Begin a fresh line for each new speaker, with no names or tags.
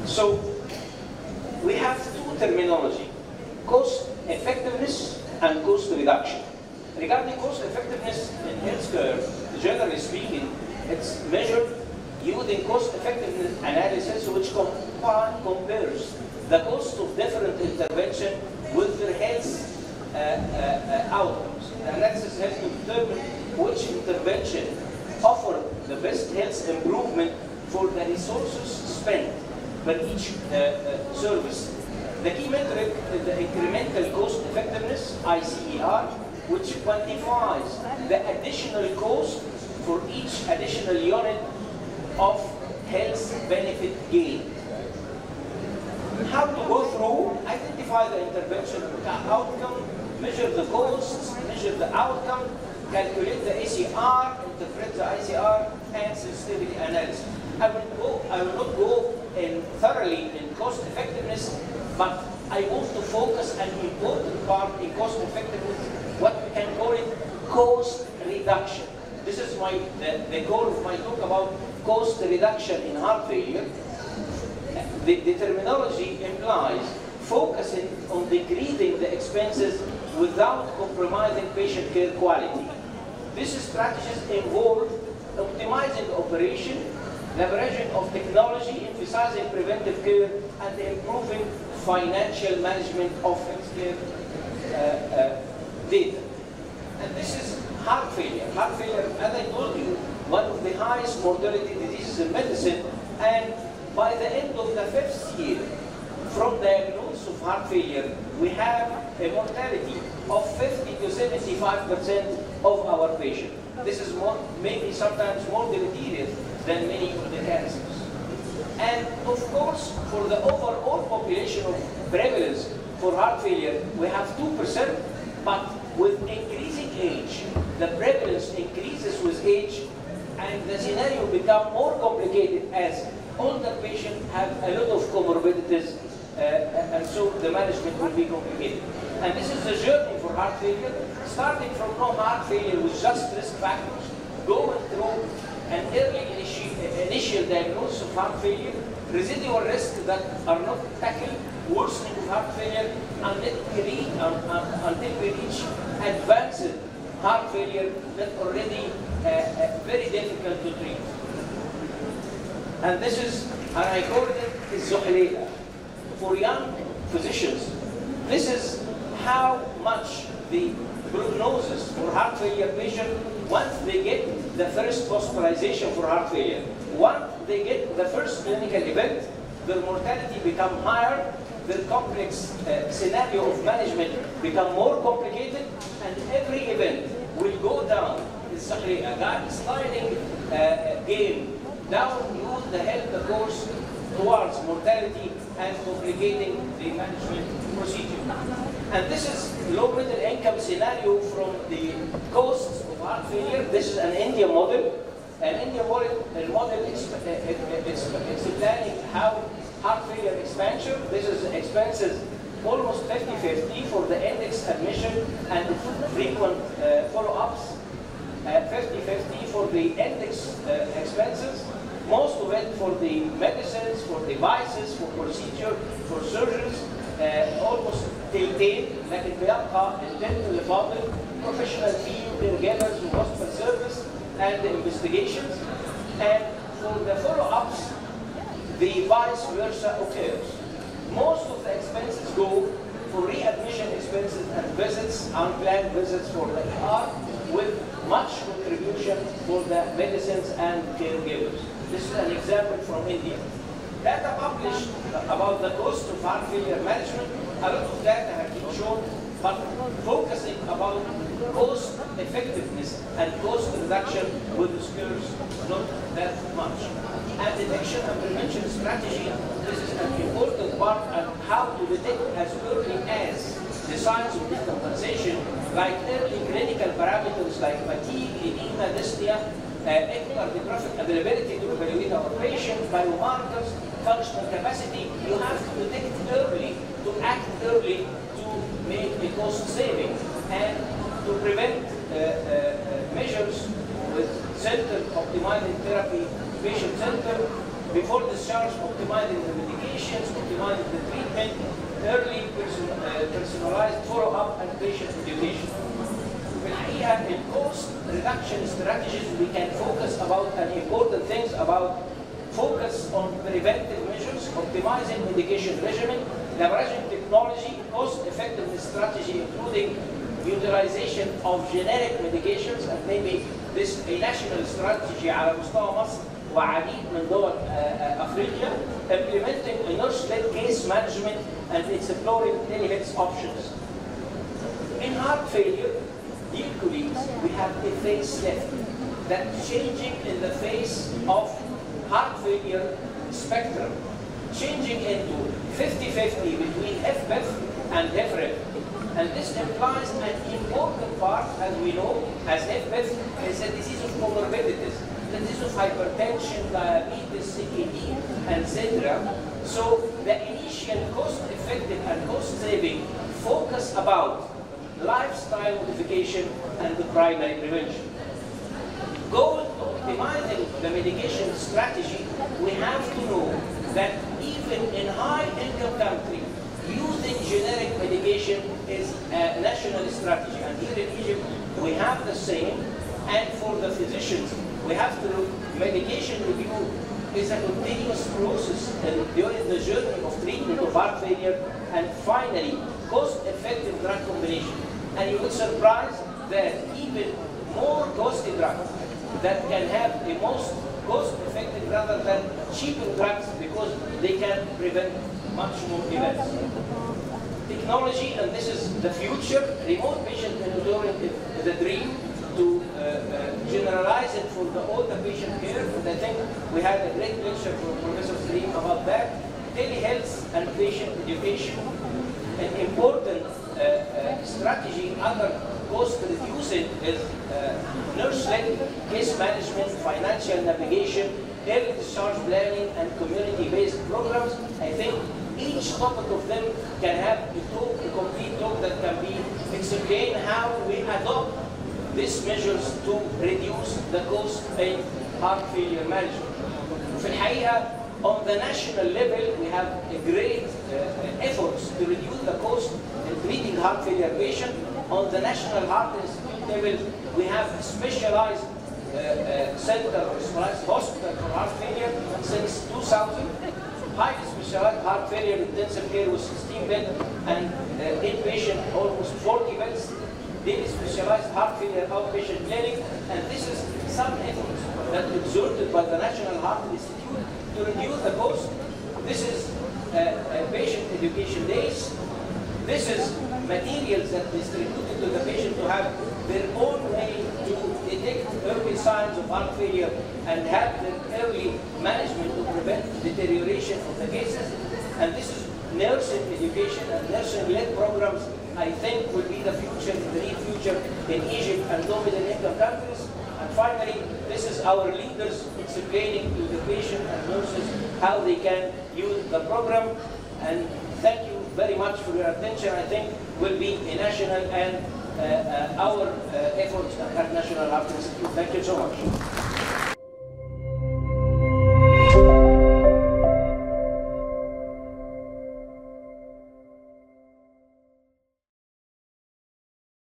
So we have two terminology, cost effectiveness and cost reduction. Regarding cost effectiveness in healthcare, generally speaking, it's measured using cost effectiveness analysis, which compares the cost of different intervention with their health outcomes. The analysis helps to determine which intervention offer the best health improvement for the resources spent by each service. The key metric is the incremental cost effectiveness, ICER, which quantifies the additional cost for each additional unit of health benefit gain. How to go through, identify the intervention outcome, measure the costs, measure the outcome, calculate the ACR, interpret the ICR, and sensitivity analysis. I will not go in thoroughly in cost effectiveness, but I want to focus an important part in cost effectiveness, what we can call it cost reduction. This is the goal of my talk about cost reduction in heart failure. The terminology implies focusing on decreasing the expenses without compromising patient care quality. These strategies involve optimizing operation, leveraging of technology, emphasizing preventive care, and improving financial management of healthcare data. And this is heart failure. Heart failure, as I told you, one of the highest mortality diseases in medicine, and by the end of the 5th year, from diagnosis of heart failure, we have a mortality of 50 to 75% of our patients. This is maybe sometimes more deleterious than many of the cancers. And of course, for the overall population of prevalence for heart failure, we have 2%, but with increasing age, the prevalence increases with age, and the scenario becomes more complicated as older patients have a lot of comorbidities, and so the management will be complicated. And this is the journey for heart failure, starting from no heart failure with just risk factors, going through an early initial diagnosis of heart failure, residual risks that are not tackled, worsening of heart failure, until we reach advanced heart failure that already very difficult to treat. And this is, and I call it الزحليقة. For young physicians, this is how much the prognosis for heart failure patient, once they get the first hospitalization for heart failure, once they get the first clinical event, their mortality become higher, their complex scenario of management become more complicated, and every event will go down. It's a sliding game down the health course towards mortality and complicating the management procedure. And this is low-middle income scenario from the costs of heart failure. This is an India model. An India model is explaining how heart failure expansion. This is expenses almost 50-50 for the index admission and frequent follow-ups. 50-50 for the index expenses. Most of it for the medicines, for devices, for procedure, for surgeries, almost تلتين، لكن بيبقى التلت اللي فاضل professional fee, caregivers, hospital service, and the investigations. And for the follow-ups, the vice versa occurs. Most of the expenses go for readmission expenses and visits, unplanned visits for the ER, with much contribution for the medicines and caregivers. This is an example from India. Data published about the cost of heart failure management, a lot of data have been shown, but focusing about cost effectiveness and cost reduction with the skills, not that much. And detection and prevention strategy, this is an important part of how to detect as early as the signs of decompensation, like early clinical parameters like fatigue, edema, dyspnea, ectographic availability to evaluate our patient, biomarkers, functional capacity. You have to detect early, to act early, to make a cost saving, and to prevent measures with center optimizing therapy, patient center, before discharge optimizing the medication, medications, optimizing the treatment, early personalized follow-up, and patient education. الحقيقة in cost reduction strategies we can focus about important things about focus on preventive measures, optimizing medication regimen, leveraging technology, cost-effectiveness strategy, including utilization of generic medications, and maybe this a national strategy على مستوى مصر وعديد من دول أفريقيا, implementing a nurse-led case management and exploring telehealth options. In heart failure, dear colleagues, we have a facelift that changing in the face of heart failure spectrum, changing into 50-50 between HFpEF and HFrEF. And this implies an important part, as we know, as HFpEF is a disease of comorbidities, the disease of hypertension, diabetes, CKD, and syndrome. So the initial cost-effective and cost-saving focus about lifestyle modification and the primary prevention. Going to optimizing the medication strategy, we have to know that even in high-income countries, using generic medication is a national strategy. And here in Egypt, we have the same. And for the physicians, we have to look, medication review is a continuous process during the journey of treatment of heart failure, and finally, cost-effective drug combination. And you will be surprised that even more costly drugs that can have the most cost-effective rather than cheaper drugs because they can prevent much more events. Technology, and this is the future, remote patient monitoring is the dream to generalize it for all the patient care. And I think we had a great lecture from Professor Zarif about that. Telehealth and patient education, an important strategy under cost reducing is nurse-led case management, financial navigation, early discharge planning, and community-based programs. I think each topic of them can have a complete talk that can be explain how we adopt these measures to reduce the cost in heart failure management. في الحقيقة, on the national level, we have a great efforts to reduce the cost in treating heart failure patients. On the National Heart Institute level, we have a specialized center or specialized hospital for heart failure since 2000. Highly specialized heart failure intensive care with 16 beds and inpatient almost 40 beds. Daily specialized heart failure outpatient clinic, and this is some efforts that exerted by the National Heart Institute to reduce the cost. This is patient education days. This is materials that distributed to the patient to have their own way to detect early signs of heart failure and have the early management to prevent deterioration of the cases. And this is nursing education and nursing-led programs, I think, will be the future, the near future in Egypt and low middle income countries. And finally, this is our leaders explaining to the patient and nurses how they can use the program. And thank you very much for your attention. I think will be a national and our efforts at National Heart Institute. Thank you so much.